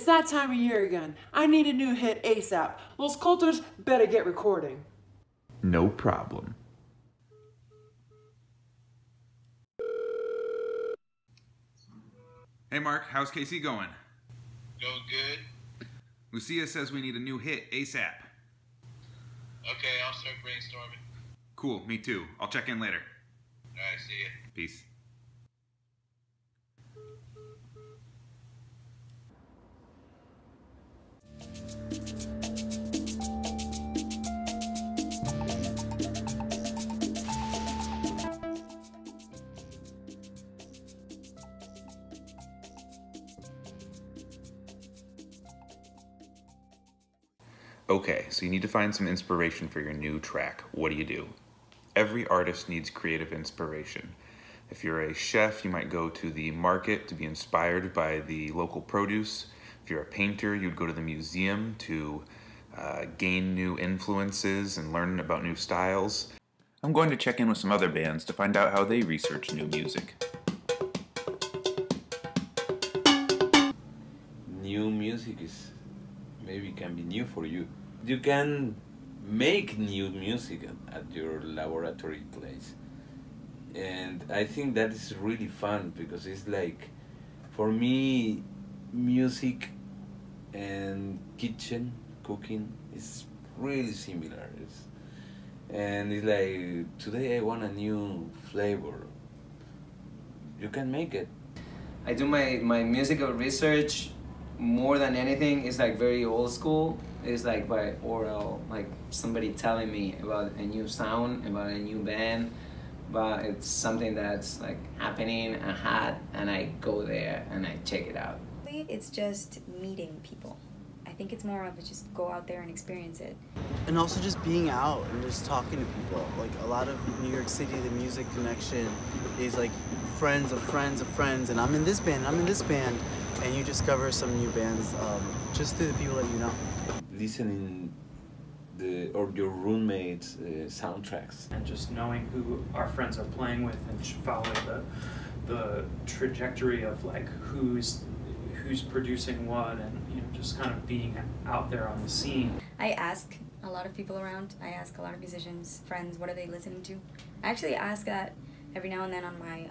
It's that time of year again. I need a new hit ASAP. Los Coulters better get recording. No problem. Hey Mark, how's KC going? Going good. Lucia says we need a new hit ASAP. Okay, I'll start brainstorming. Cool, me too. I'll check in later. Alright, see ya. Peace. Okay, so you need to find some inspiration for your new track. What do you do? Every artist needs creative inspiration. If you're a chef, you might go to the market to be inspired by the local produce. If you're a painter, you'd go to the museum to gain new influences and learn about new styles. I'm going to check in with some other bands to find out how they research new music. New music maybe can be new for you. You can make new music at your laboratory place. And I think that is really fun because it's like, for me, music and kitchen, cooking is really similar. And it's like, today I want a new flavor. You can make it. I do my musical research more than anything is like very old school. It's like by oral, like somebody telling me about a new sound, about a new band, but it's something that's like happening and hot, and I go there and I check it out. It's just meeting people. I think it's more of a just go out there and experience it. And also just being out and just talking to people. Like a lot of New York City, the music connection is like friends of friends of friends, and I'm in this band, I'm in this band, and you discover some new bands just through the people that you know. Listening or your roommates' soundtracks. And just knowing who our friends are playing with and following the trajectory of like who's producing what, and you know, just kind of being out there on the scene. I ask a lot of people around. I ask a lot of musicians, friends, what are they listening to? I actually ask that every now and then on my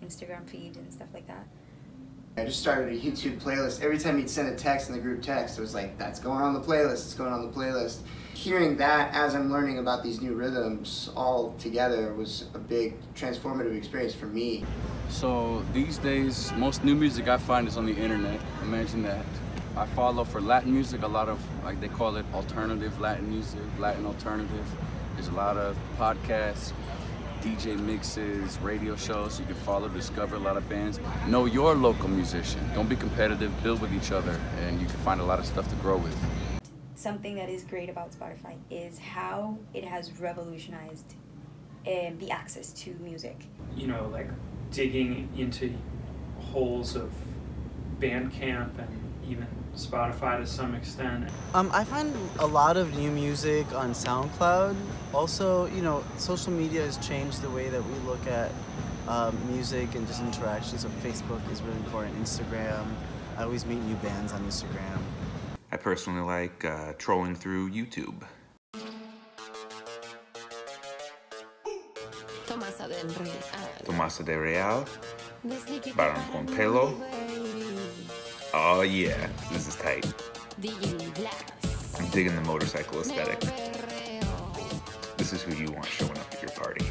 Instagram feed and stuff like that. I just started a YouTube playlist. Every time he'd send a text in the group text, it was like, that's going on the playlist, it's going on the playlist. Hearing that as I'm learning about these new rhythms all together was a big transformative experience for me. So these days, most new music I find is on the internet. Imagine that. I follow for Latin music a lot of, like they call it alternative Latin music, Latin alternative. There's a lot of podcasts, DJ mixes, radio shows, so you can follow, discover a lot of bands. Know your local musician. Don't be competitive, build with each other, and you can find a lot of stuff to grow with. Something that is great about Spotify is how it has revolutionized the access to music. You know, like digging into holes of Bandcamp and even Spotify to some extent. I find a lot of new music on SoundCloud. Also, you know, social media has changed the way that we look at music and just interactions. So Facebook is really important. Instagram. I always meet new bands on Instagram. I personally like trolling through YouTube. Tomasa de Real, Baron con Pelo. Oh yeah, this is tight. I'm digging the motorcycle aesthetic. This is who you want showing up at your party.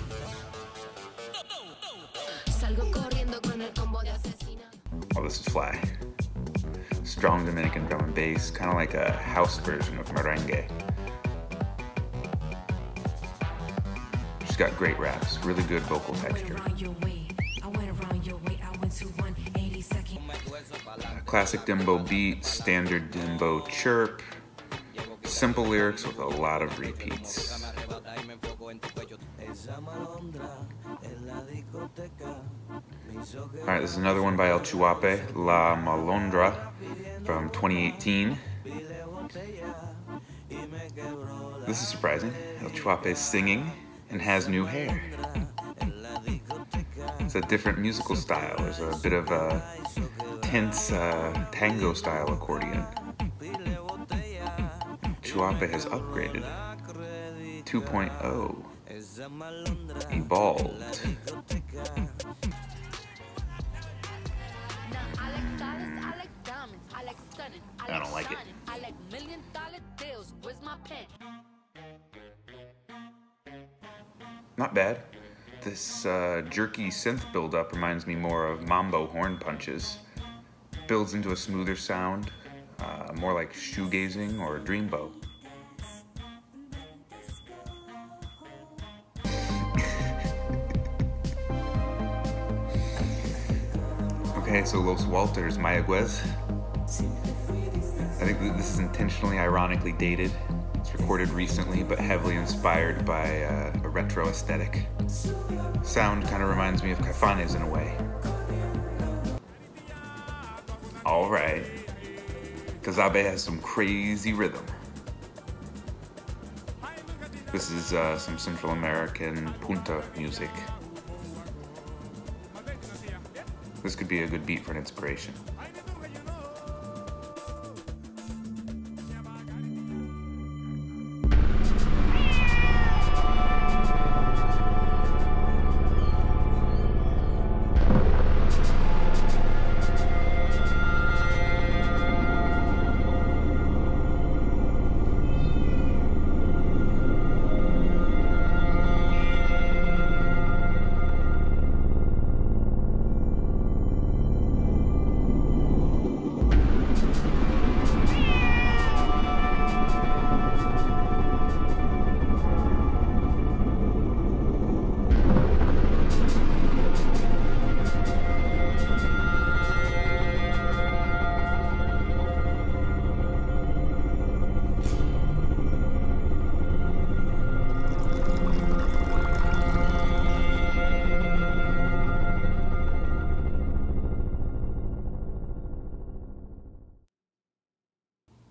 Oh, this is fly. Strong Dominican drum and bass, kind of like a house version of merengue. She's got great raps, really good vocal texture. Classic Dimbo beat, standard Dimbo chirp, simple lyrics with a lot of repeats. Alright, this is another one by El Chuape, La Malondra, from 2018. This is surprising. El Chuape is singing and has new hair. It's a different musical style. There's a bit of a intense tango-style accordion. Chuape has upgraded. 2.0. Evolved. I don't like it. Not bad. This jerky synth build-up reminds me more of mambo horn punches. Builds into a smoother sound, more like shoegazing or dreambow. Okay, so Los Walters, Mayagüez. I think that this is intentionally ironically dated. It's recorded recently, but heavily inspired by a retro aesthetic. Sound kind of reminds me of Caifanes in a way. All right, Casabe has some crazy rhythm. This is some Central American punta music. This could be a good beat for an inspiration.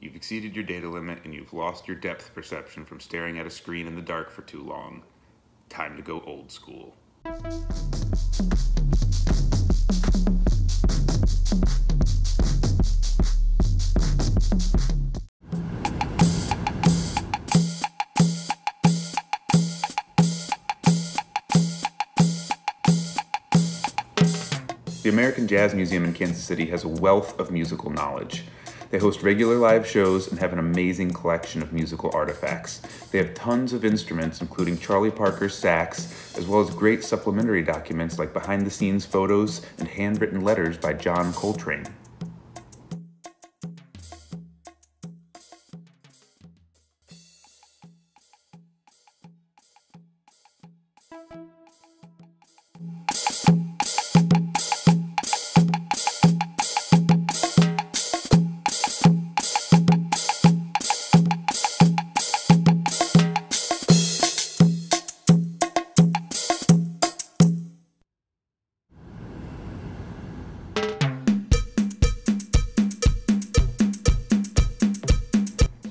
You've exceeded your data limit and you've lost your depth perception from staring at a screen in the dark for too long. Time to go old school. The American Jazz Museum in Kansas City has a wealth of musical knowledge. They host regular live shows and have an amazing collection of musical artifacts. They have tons of instruments, including Charlie Parker's sax, as well as great supplementary documents like behind-the-scenes photos and handwritten letters by John Coltrane.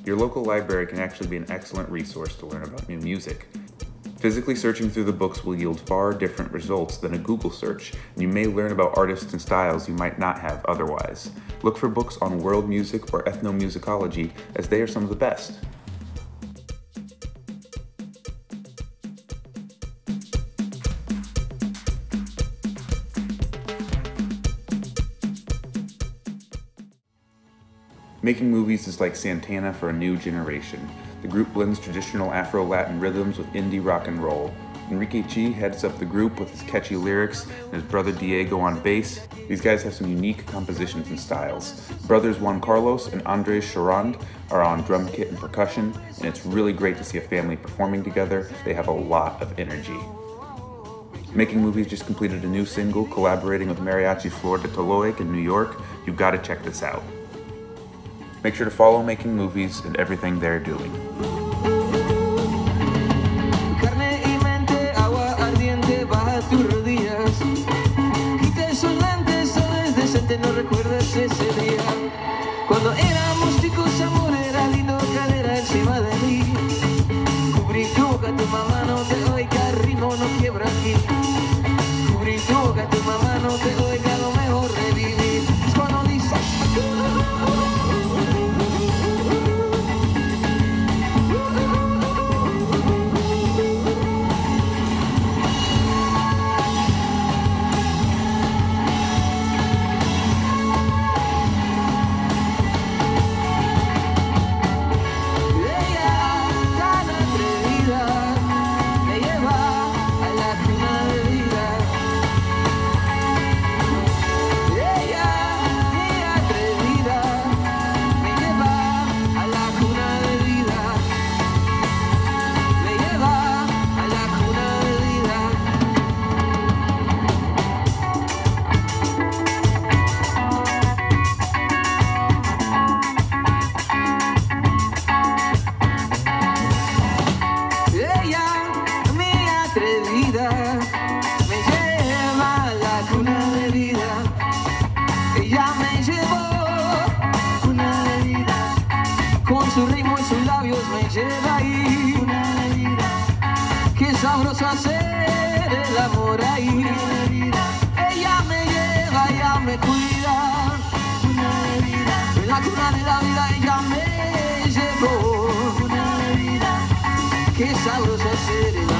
Your local library can actually be an excellent resource to learn about new music. Physically searching through the books will yield far different results than a Google search, and you may learn about artists and styles you might not have otherwise. Look for books on world music or ethnomusicology, as they are some of the best. Making movies is like Santana for a new generation. The group blends traditional Afro-Latin rhythms with indie rock and roll. Enrique Chi heads up the group with his catchy lyrics and his brother Diego on bass. These guys have some unique compositions and styles. Brothers Juan Carlos and Andres Charand are on drum kit and percussion, and it's really great to see a family performing together. They have a lot of energy. Making Movies just completed a new single collaborating with Mariachi Flor de Toloic in New York. You've got to check this out. Make sure to follow Making Movies and everything they're doing. Carne y mente, agua ardiente, baja tus rodillas. Quita esos lentes, sabes decente, no recuerdas ese día. Cuando éramos chicos, amor, era lindo, cadera encima de mí. Cubrí tu boca, tu mamá no te oiga, el ritmo no quiebra aquí. Cubrí tu boca, tu mamá no te oiga, lo mejor revivir. Es cuando su ritmo y sus labios me lleva ahí. Qué sabroso hacer el amor ahí. Ella me lleva, ella me cuida. En la cuna de la vida ella me llevó. Qué sabroso hacer el amor.